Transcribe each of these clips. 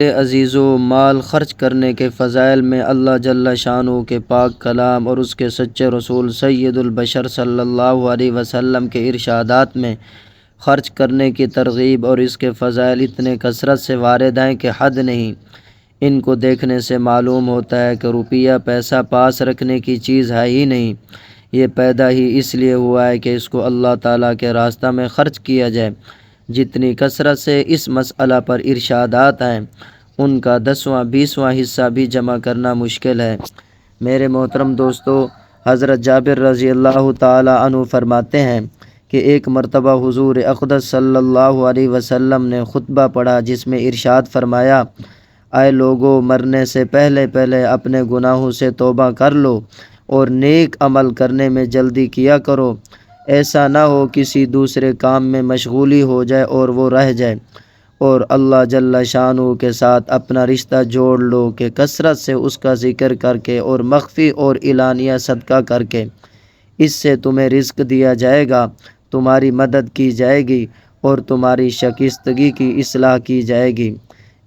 عزیزو، مال خرچ کرنے کے فضائل میں اللہ جل شانہ کے پاک کلام اور اس کے سچے رسول سید البشر صلی اللہ علیہ وسلم کے ارشادات میں خرچ کرنے کی ترغیب اور اس کے فضائل اتنے کثرت سے وارد ہیں کہ حد نہیں۔ ان کو دیکھنے سے معلوم ہوتا ہے کہ روپیہ پیسہ پاس رکھنے کی چیز ہے ہی نہیں، یہ پیدا ہی اس لیے ہوا ہے کہ اس کو اللہ تعالیٰ کے راستہ میں خرچ کیا جائے۔ جتنی کثرت سے اس مسئلہ پر ارشادات ہیں، ان کا 10واں 20واں حصہ بھی جمع کرنا مشکل ہے۔ میرے محترم دوستو، حضرت جابر رضی اللہ تعالی عنہ فرماتے ہیں کہ ایک مرتبہ حضور اقدس صلی اللہ علیہ وسلم نے خطبہ پڑھا جس میں ارشاد فرمایا، اے لوگو، مرنے سے پہلے پہلے اپنے گناہوں سے توبہ کر لو اور نیک عمل کرنے میں جلدی کیا کرو، ایسا نہ ہو کسی دوسرے کام میں مشغولی ہو جائے اور وہ رہ جائے، اور اللہ جل شانہ کے ساتھ اپنا رشتہ جوڑ لو کہ کثرت سے اس کا ذکر کر کے اور مخفی اور اعلانیہ صدقہ کر کے، اس سے تمہیں رزق دیا جائے گا، تمہاری مدد کی جائے گی اور تمہاری شکستگی کی اصلاح کی جائے گی۔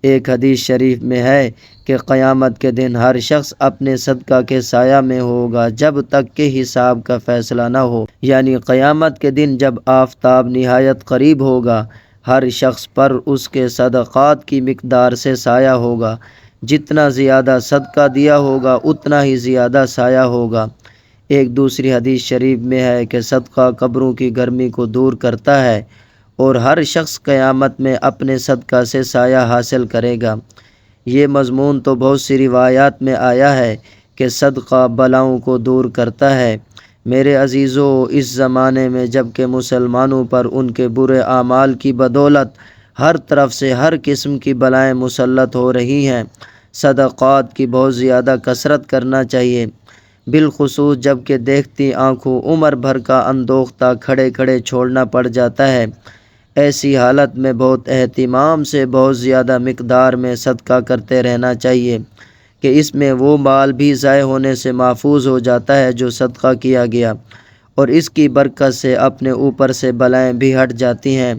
ایک حدیث شریف میں ہے کہ قیامت کے دن ہر شخص اپنے صدقہ کے سایہ میں ہوگا جب تک کہ حساب کا فیصلہ نہ ہو، یعنی قیامت کے دن جب آفتاب نہایت قریب ہوگا، ہر شخص پر اس کے صدقات کی مقدار سے سایہ ہوگا، جتنا زیادہ صدقہ دیا ہوگا اتنا ہی زیادہ سایہ ہوگا۔ ایک دوسری حدیث شریف میں ہے کہ صدقہ قبروں کی گرمی کو دور کرتا ہے اور ہر شخص قیامت میں اپنے صدقہ سے سایہ حاصل کرے گا۔ یہ مضمون تو بہت سی روایات میں آیا ہے کہ صدقہ بلاؤں کو دور کرتا ہے۔ میرے عزیزو، اس زمانے میں جب کہ مسلمانوں پر ان کے برے اعمال کی بدولت ہر طرف سے ہر قسم کی بلائیں مسلط ہو رہی ہیں، صدقات کی بہت زیادہ کثرت کرنا چاہیے، بالخصوص جب کہ دیکھتی آنکھوں عمر بھر کا اندوختہ کھڑے کھڑے چھوڑنا پڑ جاتا ہے۔ ایسی حالت میں بہت اہتمام سے بہت زیادہ مقدار میں صدقہ کرتے رہنا چاہیے کہ اس میں وہ مال بھی ضائع ہونے سے محفوظ ہو جاتا ہے جو صدقہ کیا گیا، اور اس کی برکت سے اپنے اوپر سے بلائیں بھی ہٹ جاتی ہیں۔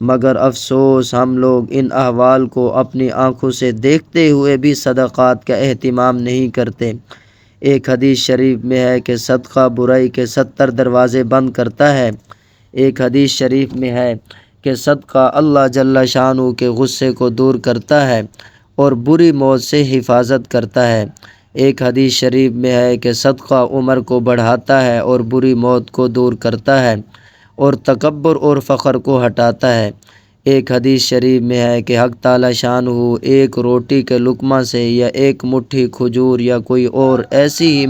مگر افسوس، ہم لوگ ان احوال کو اپنی آنکھوں سے دیکھتے ہوئے بھی صدقات کا اہتمام نہیں کرتے۔ ایک حدیث شریف میں ہے کہ صدقہ برائی کے 70 دروازے بند کرتا ہے۔ ایک حدیث شریف میں ہے کہ صدقہ اللہ جل شانہ کے غصے کو دور کرتا ہے اور بری موت سے حفاظت کرتا ہے۔ ایک حدیث شریف میں ہے کہ صدقہ عمر کو بڑھاتا ہے اور بری موت کو دور کرتا ہے اور تکبر اور فخر کو ہٹاتا ہے۔ ایک حدیث شریف میں ہے کہ حق تعالی شانہ ایک روٹی کے لقمہ سے یا ایک مٹھی کھجور یا کوئی اور ایسی ہی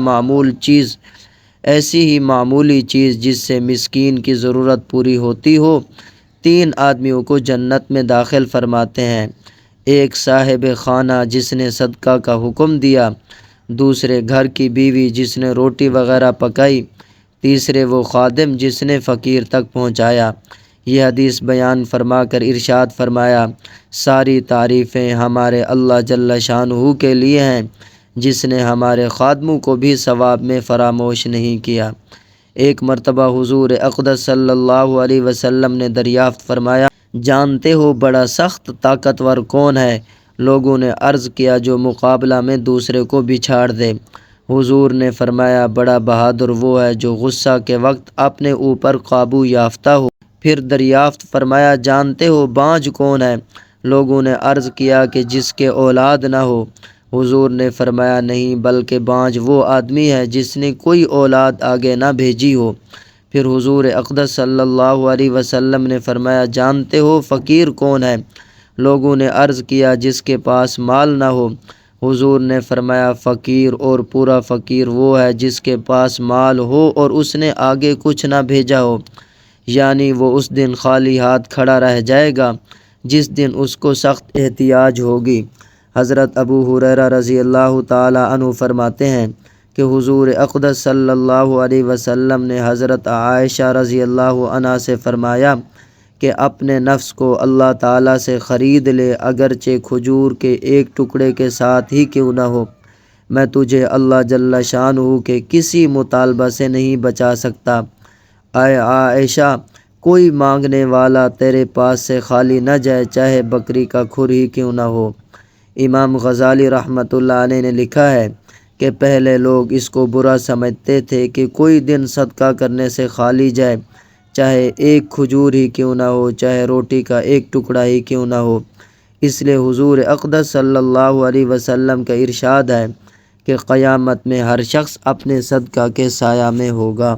معمولی چیز جس سے مسکین کی ضرورت پوری ہوتی ہو، 3 آدمیوں کو جنت میں داخل فرماتے ہیں۔ ایک صاحب خانہ جس نے صدقہ کا حکم دیا، دوسرے گھر کی بیوی جس نے روٹی وغیرہ پکائی، تیسرے وہ خادم جس نے فقیر تک پہنچایا۔ یہ حدیث بیان فرما کر ارشاد فرمایا، ساری تعریفیں ہمارے اللہ جل شانہ کے لیے ہیں جس نے ہمارے خادموں کو بھی ثواب میں فراموش نہیں کیا۔ ایک مرتبہ حضور اقدس صلی اللہ علیہ وسلم نے دریافت فرمایا، جانتے ہو بڑا سخت طاقتور کون ہے؟ لوگوں نے عرض کیا، جو مقابلہ میں دوسرے کو بچھاڑ دے۔ حضور نے فرمایا، بڑا بہادر وہ ہے جو غصہ کے وقت اپنے اوپر قابو یافتہ ہو۔ پھر دریافت فرمایا، جانتے ہو بانجھ کون ہے؟ لوگوں نے عرض کیا کہ جس کے اولاد نہ ہو۔ حضور نے فرمایا، نہیں، بلکہ بانجھ وہ آدمی ہے جس نے کوئی اولاد آگے نہ بھیجی ہو۔ پھر حضور اقدس صلی اللہ علیہ وسلم نے فرمایا، جانتے ہو فقیر کون ہے؟ لوگوں نے عرض کیا، جس کے پاس مال نہ ہو۔ حضور نے فرمایا، فقیر اور پورا فقیر وہ ہے جس کے پاس مال ہو اور اس نے آگے کچھ نہ بھیجا ہو، یعنی وہ اس دن خالی ہاتھ کھڑا رہ جائے گا جس دن اس کو سخت احتیاج ہوگی۔ حضرت ابو ہریرہ رضی اللہ تعالی عنہ فرماتے ہیں کہ حضور اقدس صلی اللہ علیہ وسلم نے حضرت عائشہ رضی اللہ عنہا سے فرمایا کہ اپنے نفس کو اللہ تعالیٰ سے خرید لے، اگرچہ کھجور کے ایک ٹکڑے کے ساتھ ہی کیوں نہ ہو، میں تجھے اللہ جل شانہ کے کسی مطالبہ سے نہیں بچا سکتا۔ اے عائشہ، کوئی مانگنے والا تیرے پاس سے خالی نہ جائے، چاہے بکری کا کھر ہی کیوں نہ ہو۔ امام غزالی رحمۃ اللہ علیہ نے لکھا ہے کہ پہلے لوگ اس کو برا سمجھتے تھے کہ کوئی دن صدقہ کرنے سے خالی جائے، چاہے ایک کھجور ہی کیوں نہ ہو، چاہے روٹی کا ایک ٹکڑا ہی کیوں نہ ہو۔ اس لیے حضور اقدس صلی اللہ علیہ وسلم کا ارشاد ہے کہ قیامت میں ہر شخص اپنے صدقہ کے سایہ میں ہوگا۔